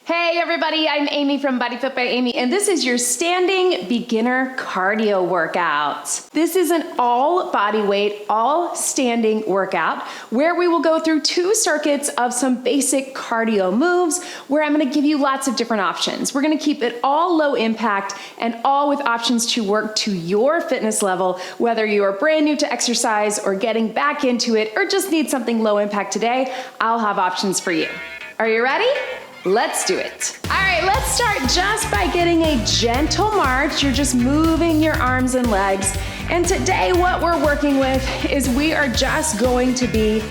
Hey everybody, I'm Amy from BodyFit by Amy, and this is your standing beginner cardio workout. This is an all body weight, all standing workout where we will go through 2 circuits of some basic cardio moves where I'm gonna give you lots of different options. We're gonna keep it all low impact and all with options to work to your fitness level, whether you are brand new to exercise or getting back into it or just need something low impact today, I'll have options for you. Are you ready? Let's do it. All right, let's start just by getting a gentle march. You're just moving your arms and legs. And today what we're working with is we are just going to be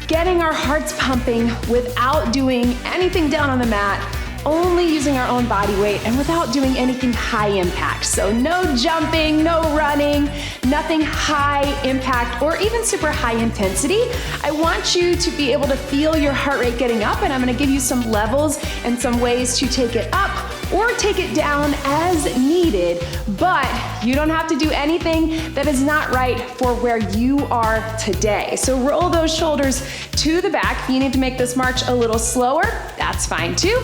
getting our hearts pumping without doing anything down on the mat, only using our own body weight and without doing anything high impact. So no jumping, no running, nothing high impact or even super high intensity. I want you to be able to feel your heart rate getting up, and I'm gonna give you some levels and some ways to take it up or take it down as needed, but you don't have to do anything that is not right for where you are today. So roll those shoulders to the back. If you need to make this march a little slower, that's fine too.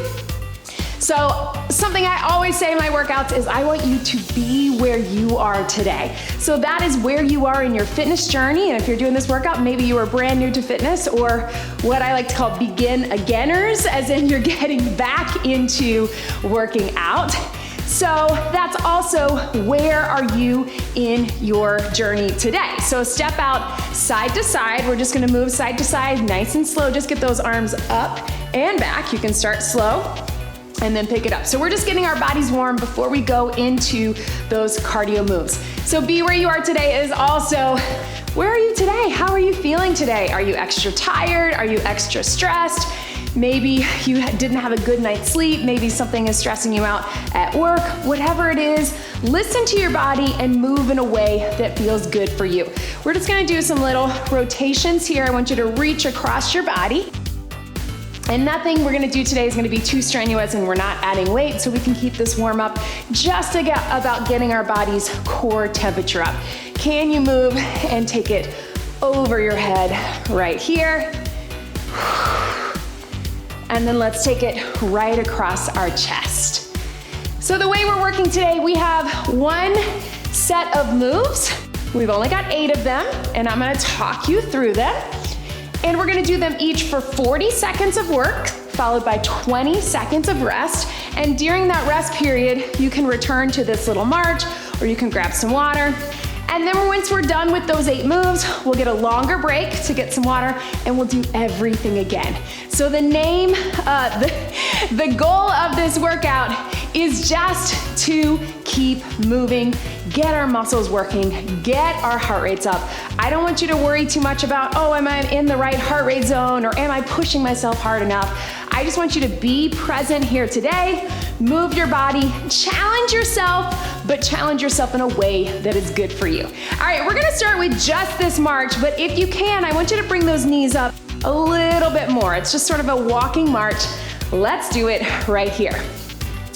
So something I always say in my workouts is I want you to be where you are today. So that is where you are in your fitness journey. And if you're doing this workout, maybe you are brand new to fitness, or what I like to call begin againers, as in you're getting back into working out. So that's also where are you in your journey today. So step out side to side. We're just gonna move side to side, nice and slow. Just get those arms up and back. You can start slow and then pick it up. So we're just getting our bodies warm before we go into those cardio moves. So be where you are today is also, where are you today? How are you feeling today? Are you extra tired? Are you extra stressed? Maybe you didn't have a good night's sleep. Maybe something is stressing you out at work. Whatever it is, listen to your body and move in a way that feels good for you. We're just gonna do some little rotations here. I want you to reach across your body. And nothing we're gonna do today is gonna be too strenuous, and we're not adding weight, so we can keep this warm up just about getting our body's core temperature up. Can you move and take it over your head right here? And then let's take it right across our chest. So the way we're working today, we have 1 set of moves. We've only got 8 of them, and I'm gonna talk you through them. And we're gonna do them each for 40 seconds of work, followed by 20 seconds of rest. And during that rest period, you can return to this little march, or you can grab some water. And then once we're done with those 8 moves, we'll get a longer break to get some water, and we'll do everything again. So the goal of this workout is just to keep moving, get our muscles working, get our heart rates up. I don't want you to worry too much about, oh, am I in the right heart rate zone, or am I pushing myself hard enough? I just want you to be present here today, move your body, challenge yourself, but challenge yourself in a way that is good for you. All right, we're gonna start with just this march, but if you can, I want you to bring those knees up a little bit more. It's just sort of a walking march. Let's do it right here.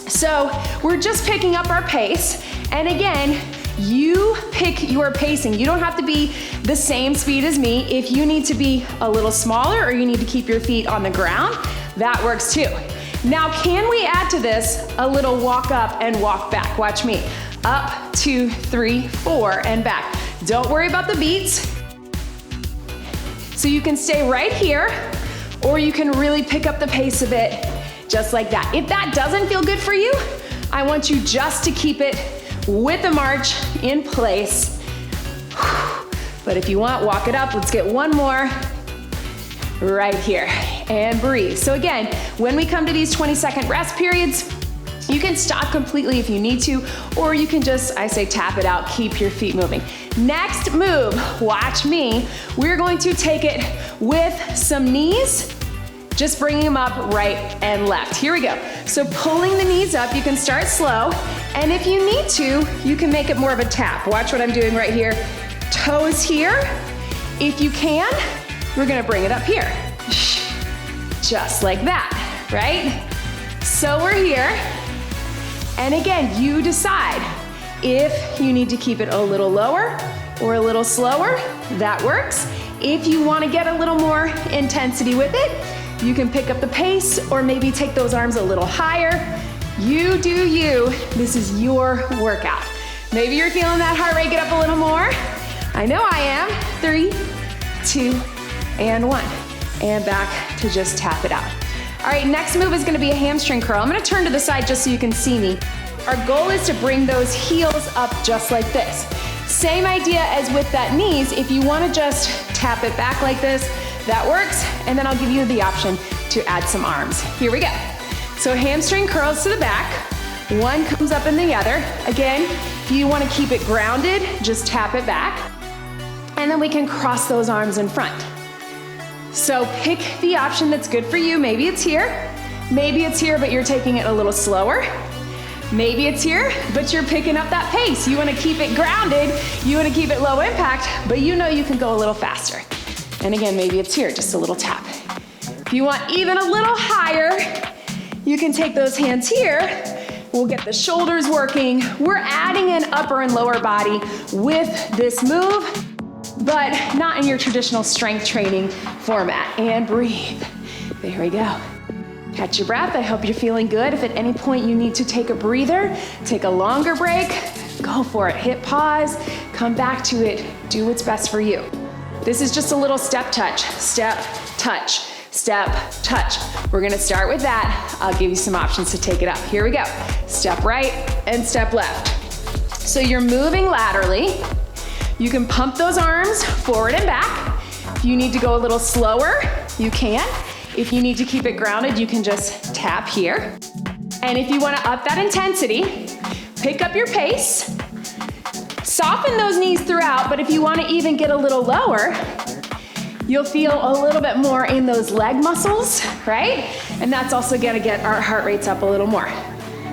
So we're just picking up our pace, and again, you pick your pacing. You don't have to be the same speed as me. If you need to be a little smaller, or you need to keep your feet on the ground, that works too. Now, can we add to this a little walk up and walk back? Watch me. Up, 2, 3, 4, and back. Don't worry about the beats. So you can stay right here, or you can really pick up the pace a bit, just like that. If that doesn't feel good for you, I want you just to keep it with the march in place. But if you want, walk it up. Let's get one more right here, and breathe. So again, when we come to these 20-second rest periods, you can stop completely if you need to, or you can just, I say, tap it out, keep your feet moving. Next move, watch me. We're going to take it with some knees, just bringing them up right and left. Here we go. So pulling the knees up, you can start slow, and if you need to, you can make it more of a tap. Watch what I'm doing right here. Toes here. If you can, we're gonna bring it up here. Just like that, right? So we're here, and again, you decide if you need to keep it a little lower or a little slower, that works. If you wanna get a little more intensity with it, You can pick up the pace or maybe take those arms a little higher. You do you. This is your workout. Maybe you're feeling that heart rate get up a little more. I know I am. 3, 2, and 1. And back to just tap it out. All right, next move is gonna be a hamstring curl. I'm gonna turn to the side just so you can see me. Our goal is to bring those heels up just like this. Same idea as with that knees. If you wanna just tap it back like this, that works. And then I'll give you the option to add some arms. Here we go. So hamstring curls to the back. One comes up in the other. Again, if you wanna keep it grounded, just tap it back. And then we can cross those arms in front. So pick the option that's good for you. Maybe it's here, but you're taking it a little slower. Maybe it's here, but you're picking up that pace. You wanna keep it grounded, you wanna keep it low impact, but you know you can go a little faster. And again, maybe it's here, just a little tap. If you want even a little higher, you can take those hands here. We'll get the shoulders working. We're adding in upper and lower body with this move, but not in your traditional strength training format. And breathe. There we go. Catch your breath. I hope you're feeling good. If at any point you need to take a breather, take a longer break, go for it. Hit pause, come back to it. Do what's best for you. This is just a little step touch. Step, touch, step, touch. We're gonna start with that. I'll give you some options to take it up. Here we go. Step right and step left. So you're moving laterally. You can pump those arms forward and back. If you need to go a little slower, you can. If you need to keep it grounded, you can just tap here. And if you wanna up that intensity, pick up your pace, soften those knees throughout, but if you wanna even get a little lower, you'll feel a little bit more in those leg muscles, right? And that's also gonna get our heart rates up a little more.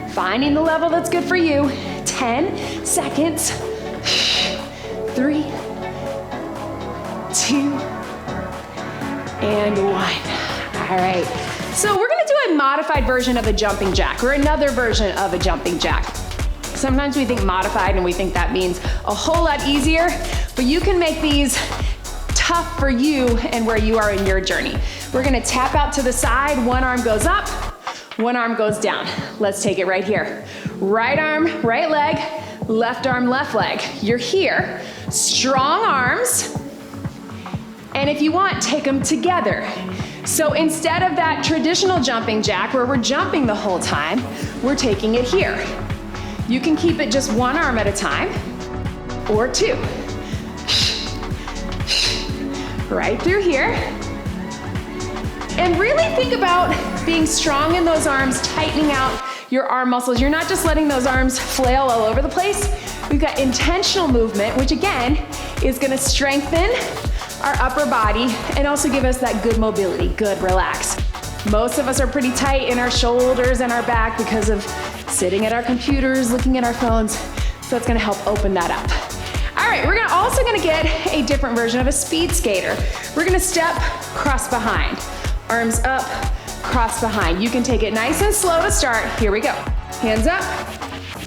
Finding the level that's good for you. 10 seconds. 3, 2, and 1. All right, so we're gonna do a modified version of a jumping jack, or another version of a jumping jack. Sometimes we think modified and we think that means a whole lot easier, but you can make these tough for you and where you are in your journey. We're gonna tap out to the side, one arm goes up, one arm goes down. Let's take it right here. Right arm, right leg, left arm, left leg. You're here, strong arms, and if you want, take them together. So instead of that traditional jumping jack where we're jumping the whole time, we're taking it here. You can keep it just one arm at a time, or two. Right through here. And really think about being strong in those arms, tightening out your arm muscles. You're not just letting those arms flail all over the place. We've got intentional movement, which again, is gonna strengthen our upper body and also give us that good mobility, good relax. Most of us are pretty tight in our shoulders and our back because of sitting at our computers, looking at our phones. So it's gonna help open that up. All right, we're also gonna get a different version of a speed skater. We're gonna step, cross behind. Arms up, cross behind. You can take it nice and slow to start. Here we go. Hands up,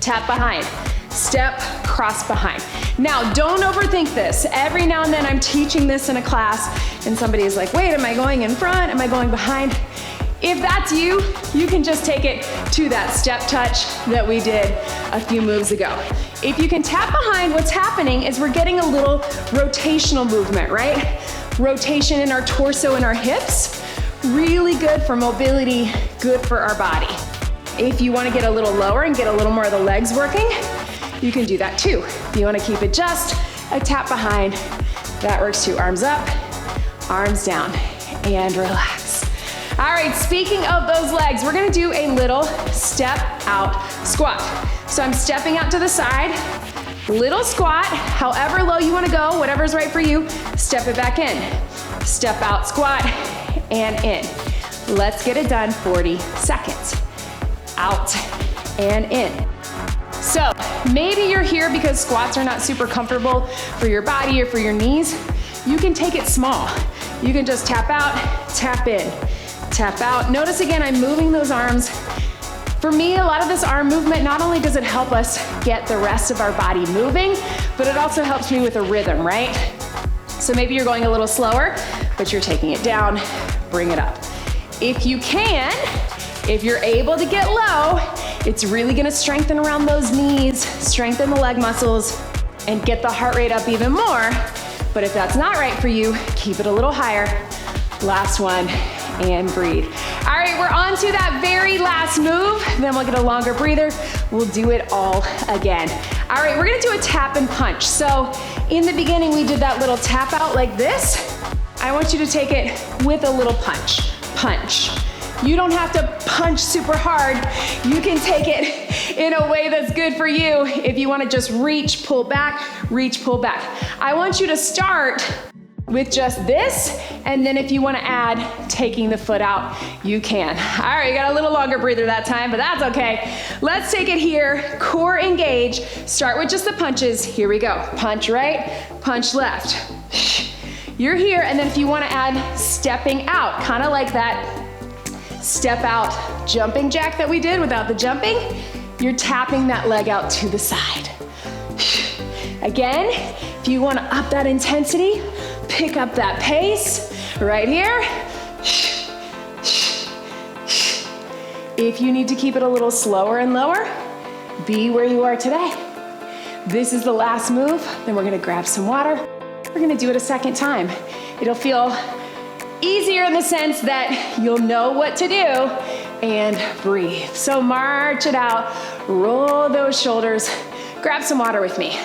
tap behind. Step, cross behind. Now, don't overthink this. Every now and then I'm teaching this in a class and somebody is like, wait, am I going in front? Am I going behind? If that's you, you can just take it to that step touch that we did a few moves ago. If you can tap behind, what's happening is we're getting a little rotational movement, right? Rotation in our torso and our hips. Really good for mobility, good for our body. If you wanna get a little lower and get a little more of the legs working, you can do that too. If you wanna keep it just a tap behind, that works too. Arms up, arms down, and relax. All right, speaking of those legs, we're gonna do a little step out squat. So I'm stepping out to the side, little squat, however low you wanna go, whatever's right for you, step it back in. Step out, squat, and in. Let's get it done, 40 seconds. Out and in. So maybe you're here because squats are not super comfortable for your body or for your knees. You can take it small. You can just tap out, tap in, tap out. Notice again, I'm moving those arms. For me, a lot of this arm movement, not only does it help us get the rest of our body moving, but it also helps me with a rhythm, right? So maybe you're going a little slower, but you're taking it down, bring it up. If you can, if you're able to get low, it's really gonna strengthen around those knees, strengthen the leg muscles, and get the heart rate up even more. But if that's not right for you, keep it a little higher. Last one, and breathe. All right, we're on to that very last move. Then we'll get a longer breather. We'll do it all again. All right, we're gonna do a tap and punch. So in the beginning, we did that little tap out like this. I want you to take it with a little punch. Punch. You don't have to punch super hard. You can take it in a way that's good for you. If you wanna just reach, pull back, reach, pull back. I want you to start with just this, and then if you wanna add taking the foot out, you can. All right, you got a little longer breather that time, but that's okay. Let's take it here, core engage. Start with just the punches. Here we go. Punch right, punch left. You're here, and then if you wanna add stepping out, kinda like that step out jumping jack that we did without the jumping, you're tapping that leg out to the side. Again, if you wanna up that intensity, pick up that pace right here. If you need to keep it a little slower and lower, be where you are today. This is the last move, then we're gonna grab some water. We're gonna do it a second time. It'll feel easier in the sense that you'll know what to do and breathe. So march it out, roll those shoulders, grab some water with me.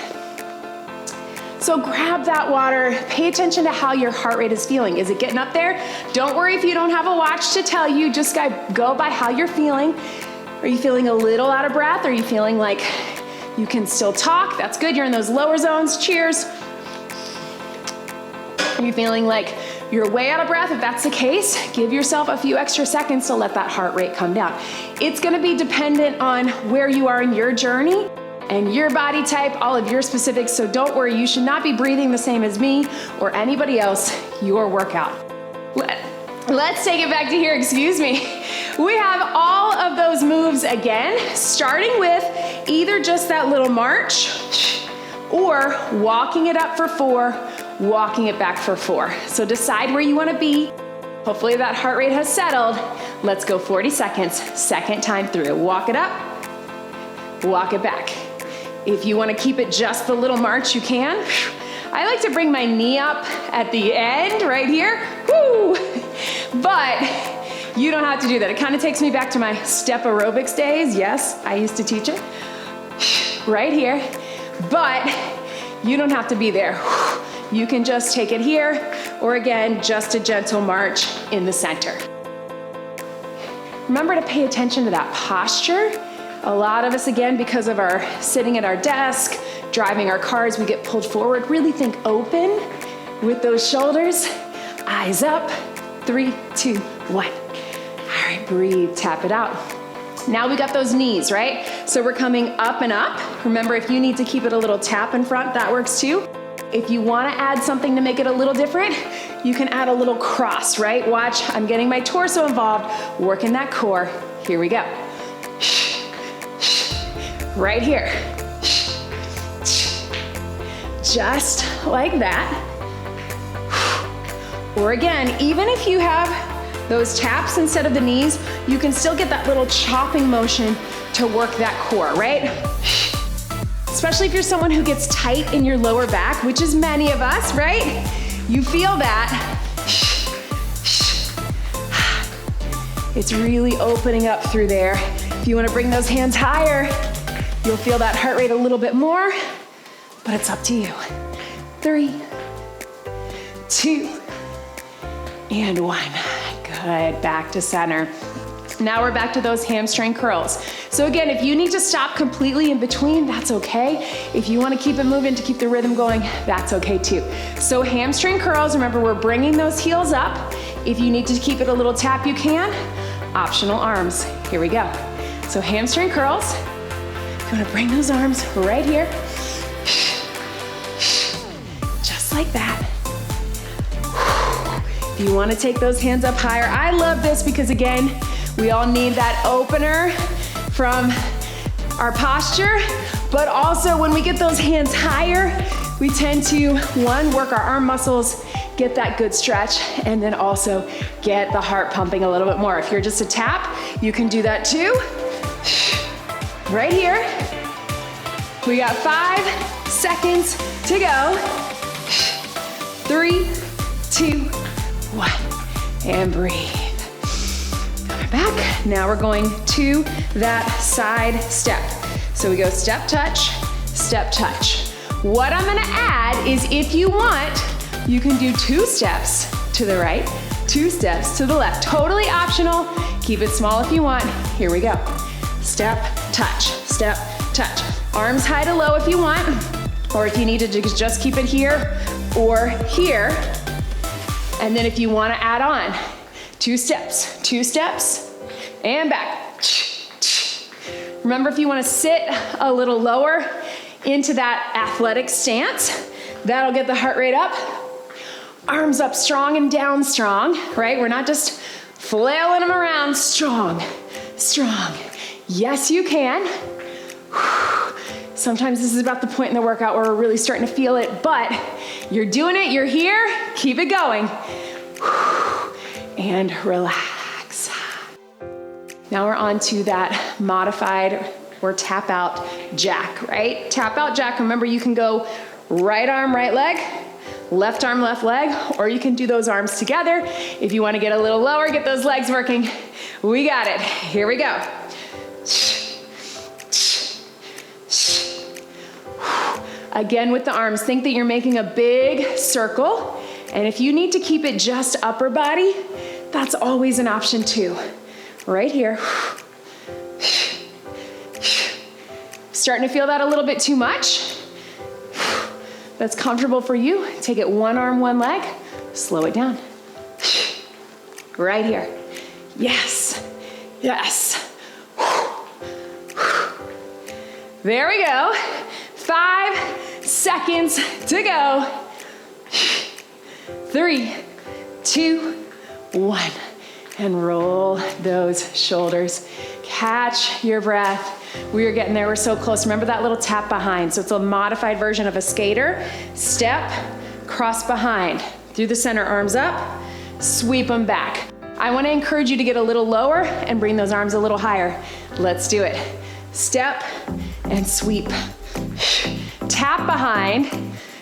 So grab that water, pay attention to how your heart rate is feeling. Is it getting up there? Don't worry if you don't have a watch to tell you, just go by how you're feeling. Are you feeling a little out of breath? Are you feeling like you can still talk? That's good, you're in those lower zones, cheers. Are you feeling like you're way out of breath? If that's the case, give yourself a few extra seconds to let that heart rate come down. It's gonna be dependent on where you are in your journey and your body type, all of your specifics, so don't worry, you should not be breathing the same as me or anybody else, your workout. Let's take it back to here, excuse me. We have all of those moves again, starting with either just that little march or walking it up for 4, walking it back for 4. So decide where you wanna be. Hopefully that heart rate has settled. Let's go 40 seconds, second time through. Walk it up, walk it back. If you wanna keep it just the little march, you can. I like to bring my knee up at the end, right here. Woo! But you don't have to do that. It kind of takes me back to my step aerobics days. Yes, I used to teach it. Right here. But you don't have to be there. You can just take it here, or again, just a gentle march in the center. Remember to pay attention to that posture. A lot of us, again, because of our sitting at our desk, driving our cars, we get pulled forward. Really think open with those shoulders. Eyes up. 3, 2, 1. All right, breathe, tap it out. Now we got those knees, right? So we're coming up and up. Remember, if you need to keep it a little tap in front, that works too. If you wanna add something to make it a little different, you can add a little cross, right? Watch, I'm getting my torso involved, working that core. Here we go. Right here. Just like that. Or again, even if you have those taps instead of the knees, you can still get that little chopping motion to work that core, right? Especially if you're someone who gets tight in your lower back, which is many of us, right? You feel that. It's really opening up through there. If you wanna bring those hands higher, you'll feel that heart rate a little bit more, but it's up to you. 3, 2, and 1. Good, back to center. Now we're back to those hamstring curls. So again, if you need to stop completely in between, that's okay. If you wanna keep it moving to keep the rhythm going, that's okay too. So hamstring curls, remember we're bringing those heels up. If you need to keep it a little tap, you can. Optional arms, here we go. So hamstring curls, you wanna bring those arms right here. Just like that. If you wanna take those hands up higher, I love this because again, we all need that opener from our posture, but also when we get those hands higher, we tend to, 1, work our arm muscles, get that good stretch, and then also get the heart pumping a little bit more. If you're just a tap, you can do that too. Right here. We got 5 seconds to go. 3, 2, 1, and breathe. Coming back. Now we're going to that side step. So we go step, touch, step, touch. What I'm gonna add is if you want, you can do 2 steps to the right, 2 steps to the left. Totally optional. Keep it small if you want. Here we go. Step, touch, step, touch. Arms high to low if you want, or if you need to just keep it here or here. And then if you wanna add on, 2 steps, and back. Remember, if you wanna sit a little lower into that athletic stance, that'll get the heart rate up. Arms up strong and down strong, right? We're not just flailing them around. Strong, strong. Yes, you can. Sometimes this is about the point in the workout where we're really starting to feel it, but you're doing it, you're here, keep it going. And relax. Now we're on to that modified or tap out jack, right? Tap out jack, remember you can go right arm, right leg, left arm, left leg, or you can do those arms together. If you wanna get a little lower, get those legs working. We got it, here we go. Again with the arms, think that you're making a big circle, and if you need to keep it just upper body, that's always an option too. Right here. Starting to feel that a little bit too much? That's comfortable for you. Take it 1 arm, 1 leg, slow it down. Right here. Yes, yes. There we go. 5 seconds to go. 3, 2, 1. And roll those shoulders. Catch your breath. We are getting there, we're so close. Remember that little tap behind. So it's a modified version of a skater. Step, cross behind. Through the center, arms up, sweep them back. I wanna encourage you to get a little lower and bring those arms a little higher. Let's do it. Step and sweep. Tap behind.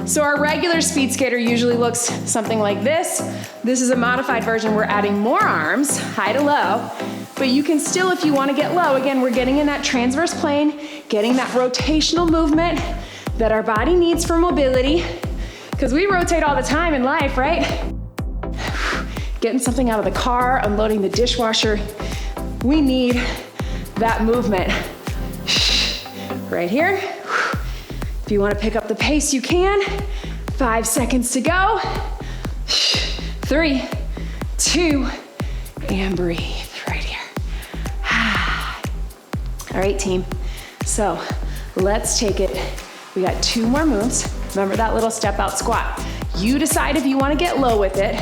So our regular speed skater usually looks something like this. This is a modified version. We're adding more arms, high to low, but you can still, if you wanna get low, again, we're getting in that transverse plane, getting that rotational movement that our body needs for mobility, because we rotate all the time in life, right? Getting something out of the car, unloading the dishwasher. We need that movement. Right here. If you want to pick up the pace, you can. 5 seconds to go. 3, 2, and breathe right here. All right, team. So let's take it. We got 2 more moves. Remember that little step out squat. You decide if you want to get low with it.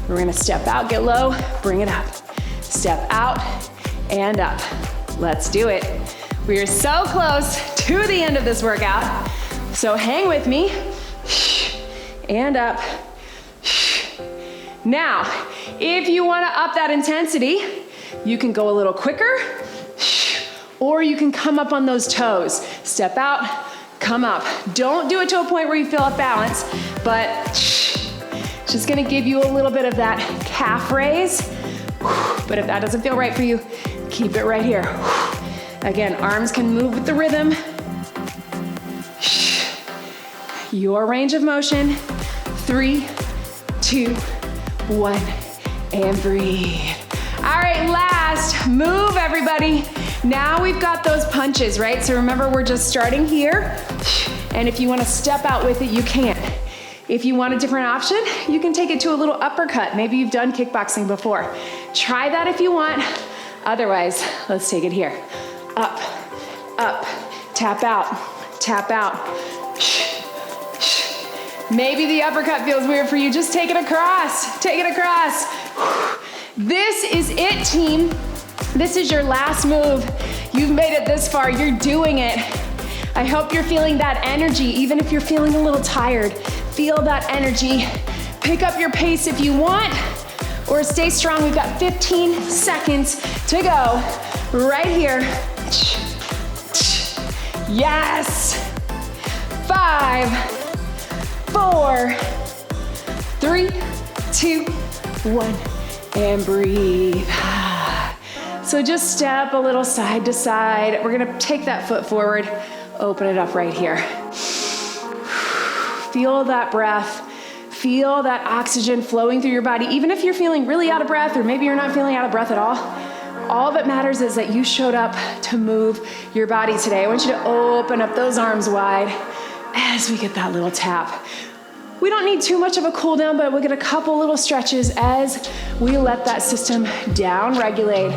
We're going to step out, get low, bring it up. Step out and up. Let's do it. We are so close to the end of this workout. So hang with me, and up. Now, if you wanna up that intensity, you can go a little quicker, or you can come up on those toes. Step out, come up. Don't do it to a point where you feel off balance, but just gonna give you a little bit of that calf raise. But if that doesn't feel right for you, keep it right here. Again, arms can move with the rhythm. Your range of motion. 3, 2, 1, and breathe. All right, last move, everybody. Now we've got those punches, right? So remember, we're just starting here, and if you wanna step out with it, you can. If you want a different option, you can take it to a little uppercut. Maybe you've done kickboxing before. Try that if you want. Otherwise, let's take it here. Up, up, tap out, tap out. Maybe the uppercut feels weird for you. Just take it across, take it across. This is it, team. This is your last move. You've made it this far, you're doing it. I hope you're feeling that energy, even if you're feeling a little tired. Feel that energy Pick up your pace if you want, or stay strong. We've got 15 seconds to go right here. Yes. 5, 4, 3, 2, 1, and breathe. So just step a little side to side. We're gonna take that foot forward, open it up right here. Feel that breath. Feel that oxygen flowing through your body. Even if you're feeling really out of breath, or maybe you're not feeling out of breath at all that matters is that you showed up to move your body today. I want you to open up those arms wide as we get that little tap. We don't need too much of a cool down, but we'll get a couple little stretches as we let that system down regulate.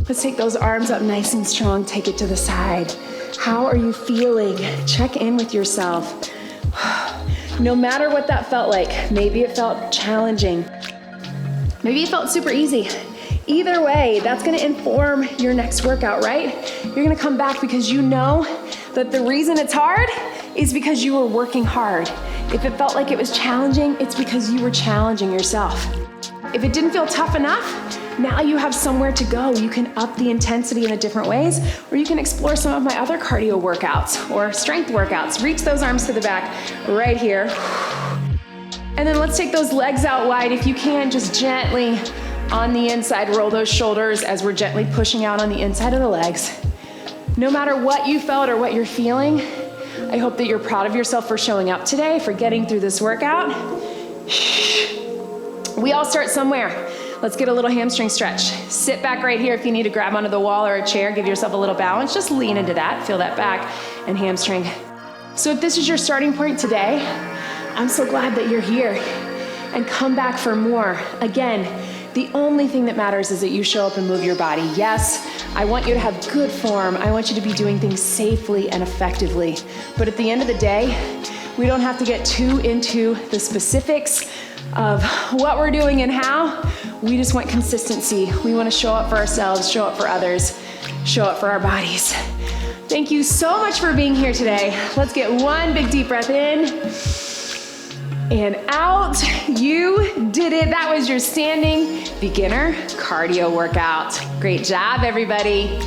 Let's take those arms up nice and strong. Take it to the side. How are you feeling? Check in with yourself. No matter what that felt like, maybe it felt challenging. Maybe it felt super easy. Either way, that's gonna inform your next workout, right? You're gonna come back because you know that the reason it's hard is because you were working hard. If it felt like it was challenging, it's because you were challenging yourself. If it didn't feel tough enough, now you have somewhere to go. You can up the intensity in different ways, or you can explore some of my other cardio workouts or strength workouts. Reach those arms to the back right here. And then let's take those legs out wide. If you can, just gently on the inside, roll those shoulders as we're gently pushing out on the inside of the legs. No matter what you felt or what you're feeling, I hope that you're proud of yourself for showing up today, for getting through this workout. We all start somewhere. Let's get a little hamstring stretch. Sit back right here if you need to grab onto the wall or a chair, give yourself a little balance. Just lean into that, feel that back and hamstring. So if this is your starting point today, I'm so glad that you're here, and come back for more. Again, the only thing that matters is that you show up and move your body. Yes, I want you to have good form. I want you to be doing things safely and effectively. But at the end of the day, we don't have to get too into the specifics of what we're doing and how. We just want consistency. We want to show up for ourselves, show up for others, show up for our bodies. Thank you so much for being here today. Let's get one big deep breath in and out. You did it. That was your standing beginner cardio workout. Great job, everybody.